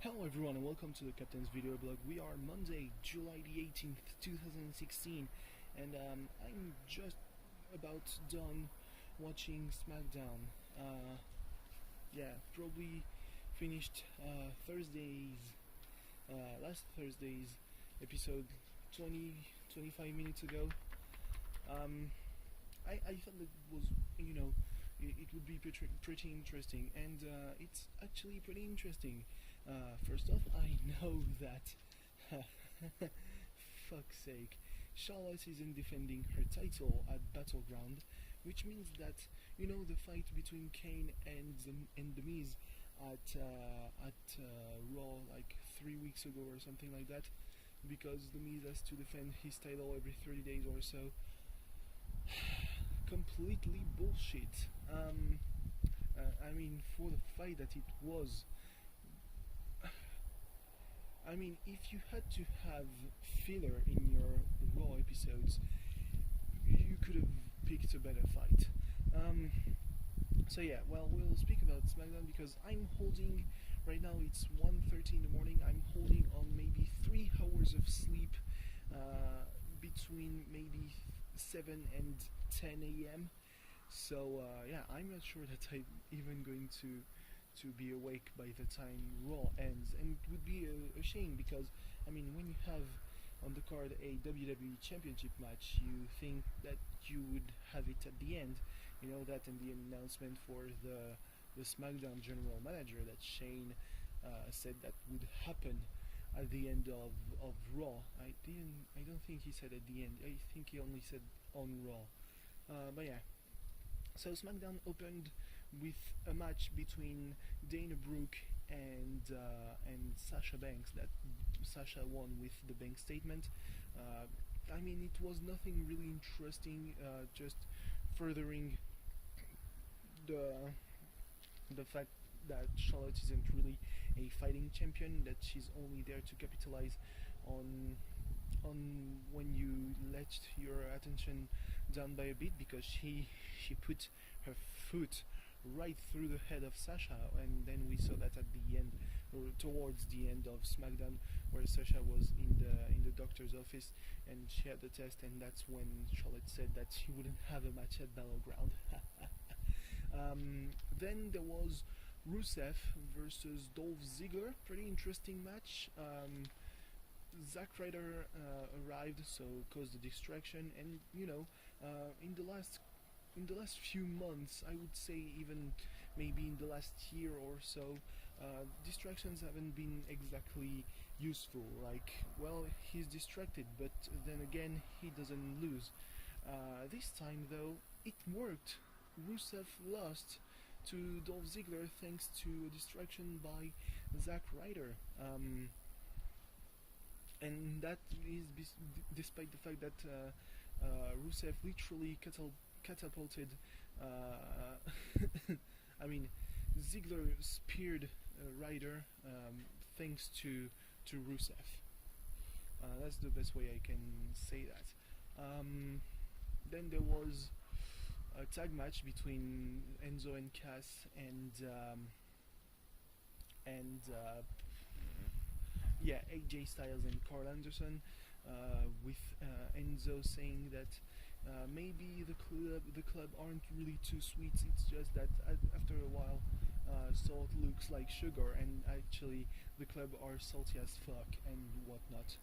Hello everyone and welcome to the Captain's video blog. We are Monday, July the 18th, 2016 and I'm just about done watching Smackdown. Probably finished last Thursday's episode 25 minutes ago. I thought it was, it would be pretty interesting, and it's actually pretty interesting. First off, I know that, fuck's sake, Charlotte isn't defending her title at Battleground, which means that, the fight between Kane and The Miz at Raw like 3 weeks ago or something like that, because The Miz has to defend his title every 30 days or so. Completely bullshit. For the fight that it was, if you had to have filler in your Raw episodes, you could have picked a better fight. We'll speak about Smackdown because I'm holding, right now it's 1:30 in the morning, I'm holding on maybe 3 hours of sleep between maybe 7 and 10 a.m. So I'm not sure that I'm even going to be awake by the time Raw ends, and it would be a shame because when you have on the card a WWE Championship match, you think that you would have it at the end, that and the announcement for the Smackdown general manager that Shane said that would happen at the end of Raw. I don't think he said at the end. I think he only said on Raw. So Smackdown opened with a match between Dana Brooke and Sasha Banks that Sasha won with the bank statement. It was nothing really interesting, just furthering the fact that Charlotte isn't really a fighting champion, that she's only there to capitalize on when you let your attention down by a bit, because she put her foot right through the head of Sasha, and then we saw that at the end, or towards the end of Smackdown, where Sasha was in the doctor's office and she had the test, and that's when Charlotte said that she wouldn't have a match at Battleground. Then there was Rusev versus Dolph Ziggler, pretty interesting match. Zack Ryder arrived, so caused a distraction, and in the last few months, I would say even maybe in the last year or so, distractions haven't been exactly useful. He's distracted, but then again he doesn't lose. This time though, it worked. Rusev lost to Dolph Ziggler thanks to a distraction by Zack Ryder. And that is despite the fact that Rusev literally catapulted Ziggler speared Ryder thanks to Rusev. That's the best way I can say that. Then there was a tag match between Enzo and Cass and AJ Styles and Carl Anderson, with Enzo saying that maybe the club aren't really too sweet, it's just that after a while salt looks like sugar, and actually the club are salty as fuck and whatnot.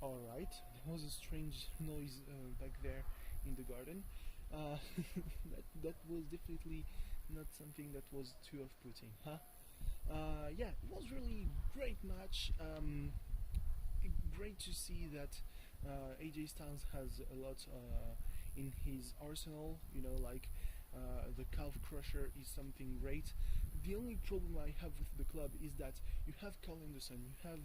Alright, there was a strange noise back there in the garden. That was definitely not something that was too off-putting, huh? It was really great match. Great to see that AJ Styles has a lot in his arsenal. The calf crusher is something great. The only problem I have with the club is that you have Carl Anderson, you have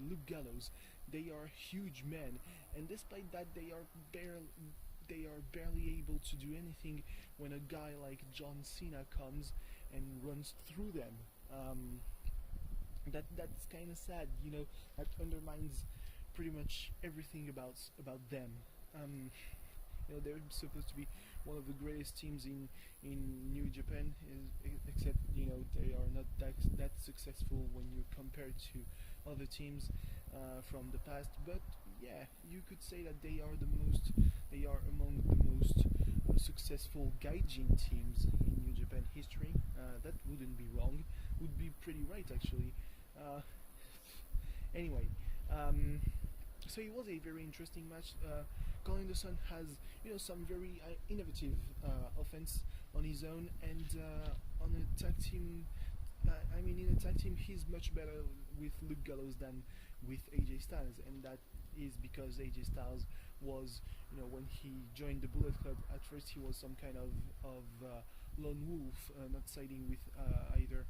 Luke Gallows. They are huge men, and despite that, they are barely able to do anything when a guy like John Cena comes and runs through them. That's kind of sad, that undermines pretty much everything about them. They're supposed to be one of the greatest teams in New Japan, except they are not that successful when you compare to other teams from the past. But yeah, you could say that they are among the most successful gaijin teams in New Japan history. That wouldn't be wrong. Would be pretty right actually. Uh, anyway, so it was a very interesting match. Carl Anderson has some very innovative offense on his own, and on a tag team. In a tag team, he's much better with Luke Gallows than with AJ Styles, and that is because AJ Styles was, when he joined the Bullet Club, at first he was some kind of lone wolf, not siding with either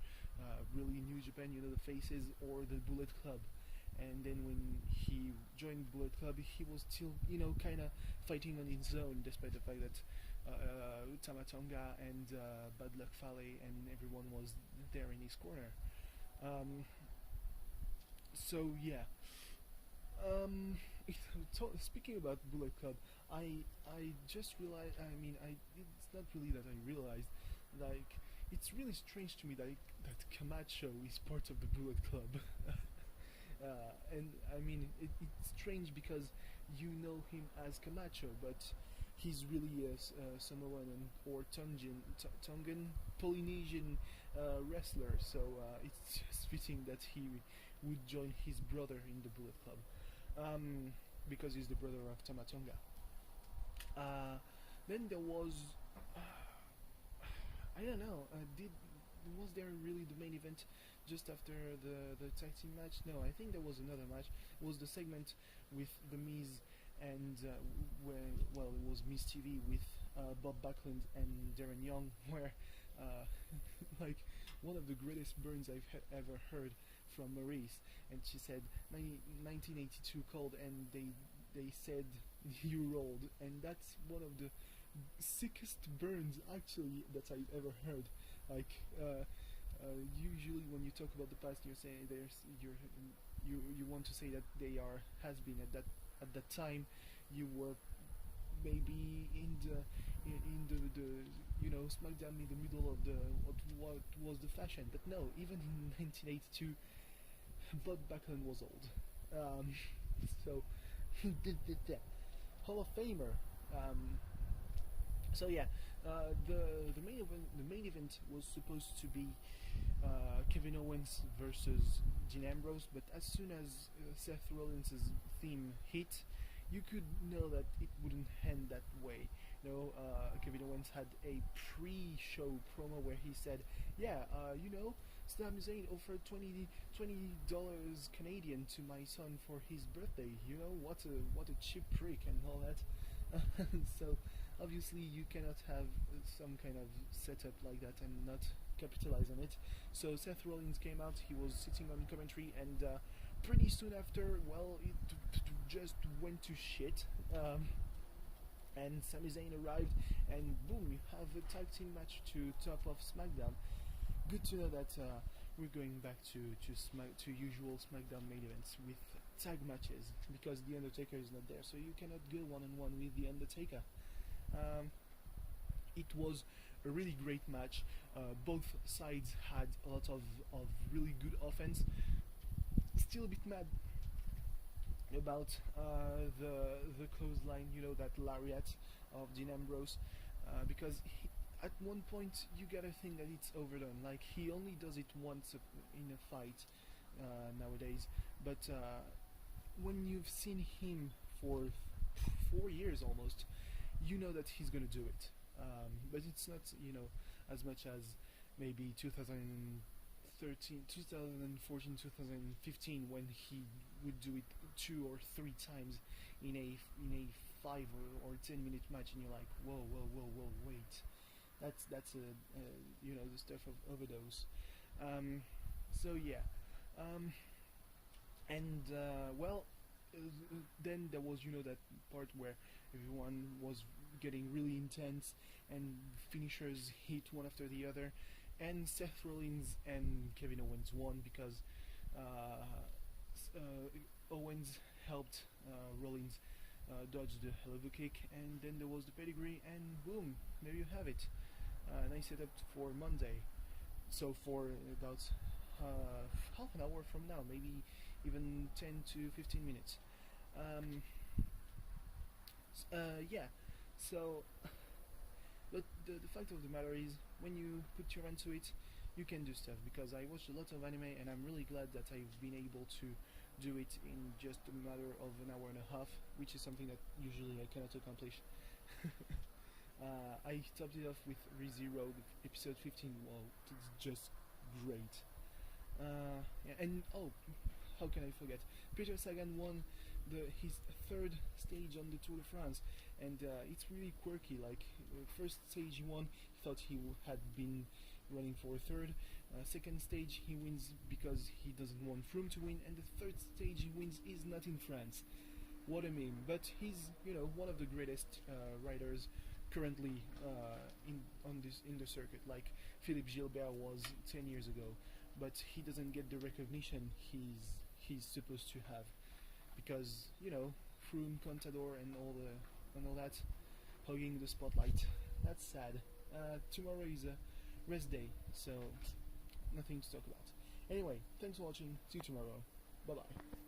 really New Japan, the faces, or the Bullet Club. And then when he joined Bullet Club, he was still, kind of fighting on his own, despite the fact that Tama Tonga and Bad Luck Fale and everyone was there in his corner. So yeah. Speaking about Bullet Club, I just realized. It's not really that I realized. Like, it's really strange to me that Camacho is part of the Bullet Club. And it's strange because you know him as Camacho, but he's really a Samoan or Tongan Polynesian wrestler. So it's just fitting that he would join his brother in the Bullet Club, because he's the brother of Tama Tonga. Then there was, I don't know, was there really the main event just after the tag team match? No, I think there was another match. It was the segment with The Miz and it was Miz TV with Bob Backlund and Darren Young, where like one of the greatest burns I've ever heard from Maurice. And she said 1982 called, and they said you rolled, and that's one of the sickest burns actually that I've ever heard. Like usually when you talk about the past, you say you want to say that they are has been at that time. You were maybe in the Smackdown in the middle of what was the fashion, but no, even in 1982, Bob Backlund was old. So Hall of Famer. So yeah, the main event was supposed to be Kevin Owens versus Dean Ambrose, but as soon as Seth Rollins' theme hit, you could know that it wouldn't end that way. Kevin Owens had a pre-show promo where he said, Sami Zayn offered $20 Canadian to my son for his birthday. What a cheap prick and all that. So obviously you cannot have some kind of setup like that and not capitalize on it. So Seth Rollins came out. He was sitting on commentary, and pretty soon after, it just went to shit. And Sami Zayn arrived, and boom, you have a tag team match to top of Smackdown. Good to know that we're going back to usual Smackdown main events with tag matches, because The Undertaker is not there, so you cannot go one-on-one with The Undertaker. It was a really great match. Both sides had a lot of really good offense. Still a bit mad about the clothesline, that lariat of Dean Ambrose, because at one point you gotta think that it's overdone. Like, he only does it once in a fight nowadays, but when you've seen him for 4 years almost, you know that he's gonna do it. But it's not, as much as maybe 2014, 2015, when he would do it 2 or 3 times in a 5 or 10 minute match, and you're like, whoa, wait, that's the stuff of overdose. So yeah, then there was that part where everyone was getting really intense and finishers hit one after the other, and Seth Rollins and Kevin Owens won because Owens helped Rollins dodge the hell of a kick, and then there was the pedigree, and boom, there you have it. Nice setup for Monday. So for about half an hour from now, maybe even 10 to 15 minutes. Um, yeah, so, but the fact of the matter is, when you put your hand to it, you can do stuff, because I watched a lot of anime and I'm really glad that I've been able to do it in just a matter of an hour and a half, which is something that usually I cannot accomplish. I topped it off with ReZero, episode 15. Wow, it's just great. Yeah, and oh, how can I forget? Peter Sagan won his third stage on the Tour de France, and it's really quirky. Like, first stage he won, he thought he had been running for a third. Second stage he wins because he doesn't want Froome to win, and the third stage he wins is not in France. What a meme! But he's, one of the greatest riders currently in the circuit, like Philippe Gilbert was 10 years ago. But he doesn't get the recognition he's supposed to have, because Froome, Contador, and all that hogging the spotlight. That's sad. Tomorrow is a rest day, so nothing to talk about. Anyway, thanks for watching. See you tomorrow. Bye bye.